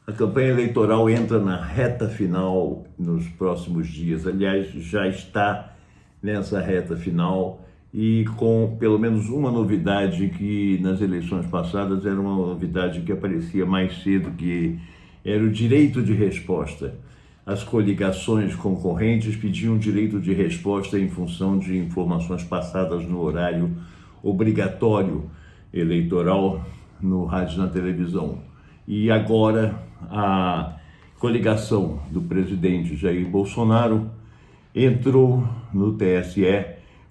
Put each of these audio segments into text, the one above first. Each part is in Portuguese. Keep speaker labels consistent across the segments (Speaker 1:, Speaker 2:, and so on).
Speaker 1: A campanha eleitoral entra na reta final nos próximos dias. Aliás, já está nessa reta final e com pelo menos uma novidade que nas eleições passadas era uma novidade que aparecia mais cedo, que era o direito de resposta. As coligações concorrentes pediam direito de resposta em função de informações passadas no horário obrigatório eleitoral no rádio e na televisão. E agora a coligação do presidente Jair Bolsonaro entrou no TSE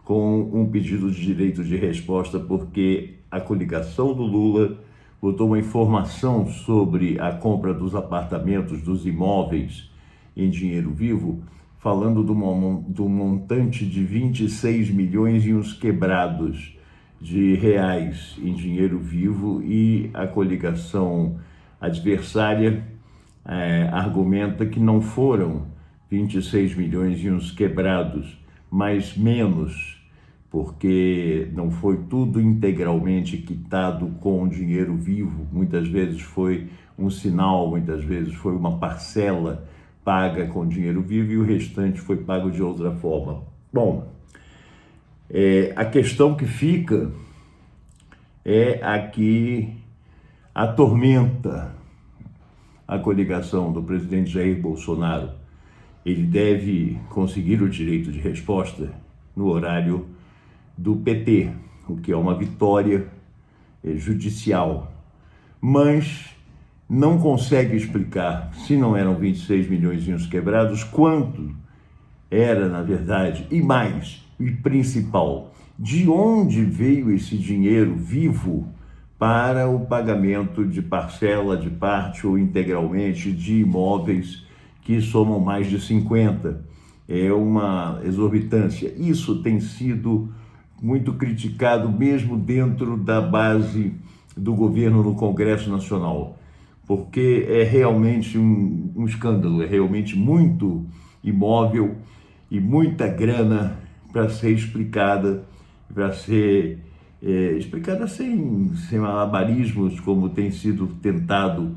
Speaker 1: com um pedido de direito de resposta porque a coligação do Lula botou uma informação sobre a compra dos apartamentos, dos imóveis em dinheiro vivo, falando do montante de 26 milhões e uns quebrados de reais em dinheiro vivo, e a coligação adversária argumenta que não foram 26 milhões e uns quebrados, mas menos, porque não foi tudo integralmente quitado com dinheiro vivo. Muitas vezes foi um sinal, muitas vezes foi uma parcela paga com dinheiro vivo e o restante foi pago de outra forma. Bom, a questão que fica é a que atormenta a coligação do presidente Jair Bolsonaro. Ele deve conseguir o direito de resposta no horário do PT, o que é uma vitória judicial, mas não consegue explicar, se não eram 26 milhões e uns quebrados, quanto era, na verdade, e mais, e principal, de onde veio esse dinheiro vivo para o pagamento de parcela, de parte ou integralmente de imóveis que somam mais de 50. É uma exorbitância. Isso tem sido muito criticado mesmo dentro da base do governo no Congresso Nacional, porque é realmente um escândalo, é realmente muito imóvel e muita grana para ser explicada, para ser explicada sem malabarismos, como tem sido tentado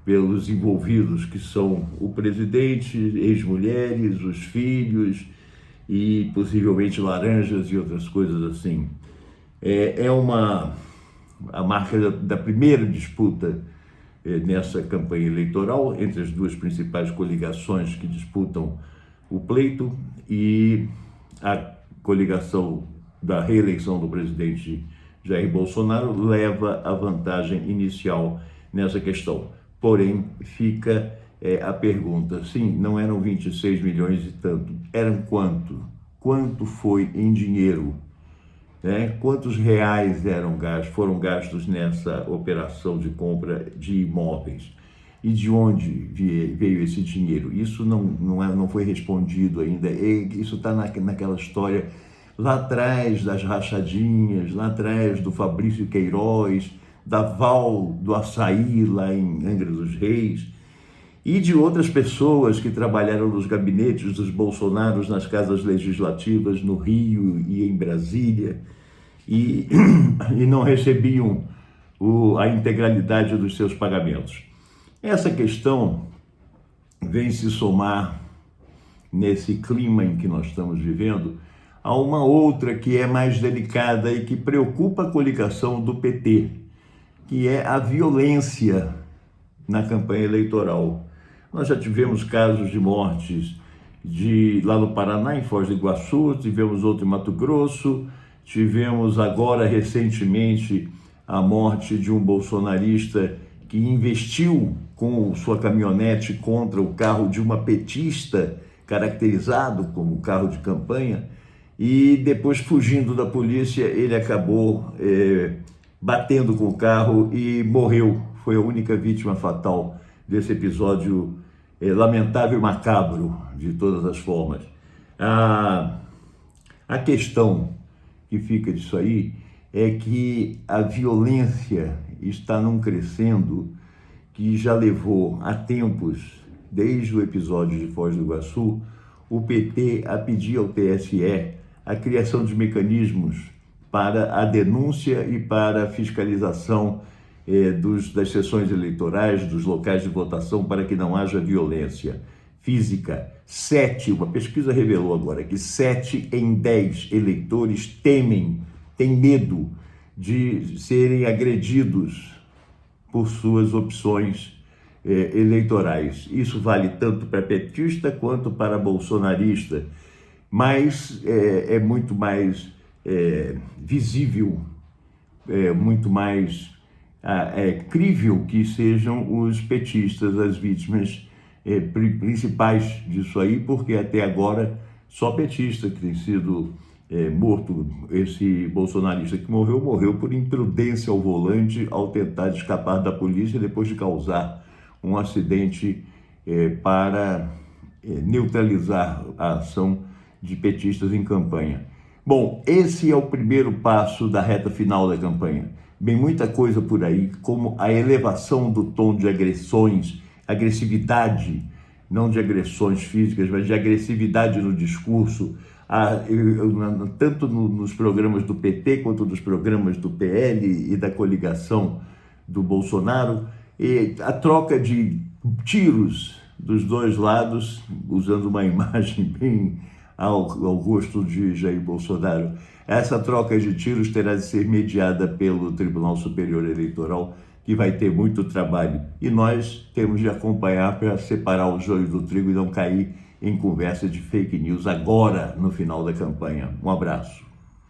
Speaker 1: pelos envolvidos, que são o presidente, ex-mulheres, os filhos e possivelmente laranjas e outras coisas assim. A marca da primeira disputa nessa campanha eleitoral entre as duas principais coligações que disputam o pleito, e a coligação da reeleição do presidente Jair Bolsonaro leva a vantagem inicial nessa questão. Porém, fica a pergunta, sim, não eram 26 milhões e tanto, eram quanto? Quanto foi em dinheiro? Quantos reais foram gastos nessa operação de compra de imóveis? E de onde veio esse dinheiro? Isso não foi respondido ainda. Isso está naquela história lá atrás das rachadinhas, lá atrás do Fabrício Queiroz, da Val do Açaí lá em Angra dos Reis, e de outras pessoas que trabalharam nos gabinetes dos Bolsonaros nas casas legislativas no Rio e em Brasília, e não recebiam a integralidade dos seus pagamentos. Essa questão vem se somar, nesse clima em que nós estamos vivendo, a uma outra que é mais delicada e que preocupa a coligação do PT, que é a violência na campanha eleitoral. Nós já tivemos casos de mortes lá no Paraná, em Foz do Iguaçu, tivemos outro em Mato Grosso, tivemos agora recentemente a morte de um bolsonarista que investiu com sua caminhonete contra o carro de uma petista, caracterizado como carro de campanha, e depois, fugindo da polícia, ele acabou batendo com o carro e morreu. Foi a única vítima fatal desse episódio lamentável e macabro, de todas as formas. A questão que fica disso aí é que a violência está num crescendo que já levou há tempos, desde o episódio de Foz do Iguaçu, o PT a pedir ao TSE a criação de mecanismos para a denúncia e para a fiscalização das sessões eleitorais, dos locais de votação, para que não haja violência física. Uma pesquisa revelou agora que 7 em 10 eleitores têm medo de serem agredidos por suas opções eleitorais. Isso vale tanto para petista quanto para bolsonarista, mas é muito mais visível, muito mais crível que sejam os petistas as vítimas principais disso aí, porque até agora só petista que tem sido morto. Esse bolsonarista que morreu por imprudência ao volante ao tentar escapar da polícia depois de causar um acidente para neutralizar a ação de petistas em campanha. Bom, esse é o primeiro passo da reta final da campanha. Vem muita coisa por aí, como a elevação do tom de agressividade, não de agressões físicas, mas de agressividade no discurso, tanto nos programas do PT quanto nos programas do PL e da coligação do Bolsonaro, e a troca de tiros dos dois lados, usando uma imagem bem ao gosto de Jair Bolsonaro. Essa troca de tiros terá de ser mediada pelo Tribunal Superior Eleitoral, que vai ter muito trabalho. E nós temos de acompanhar para separar o joio do trigo e não cair em conversa de fake news agora, no final da campanha. Um abraço.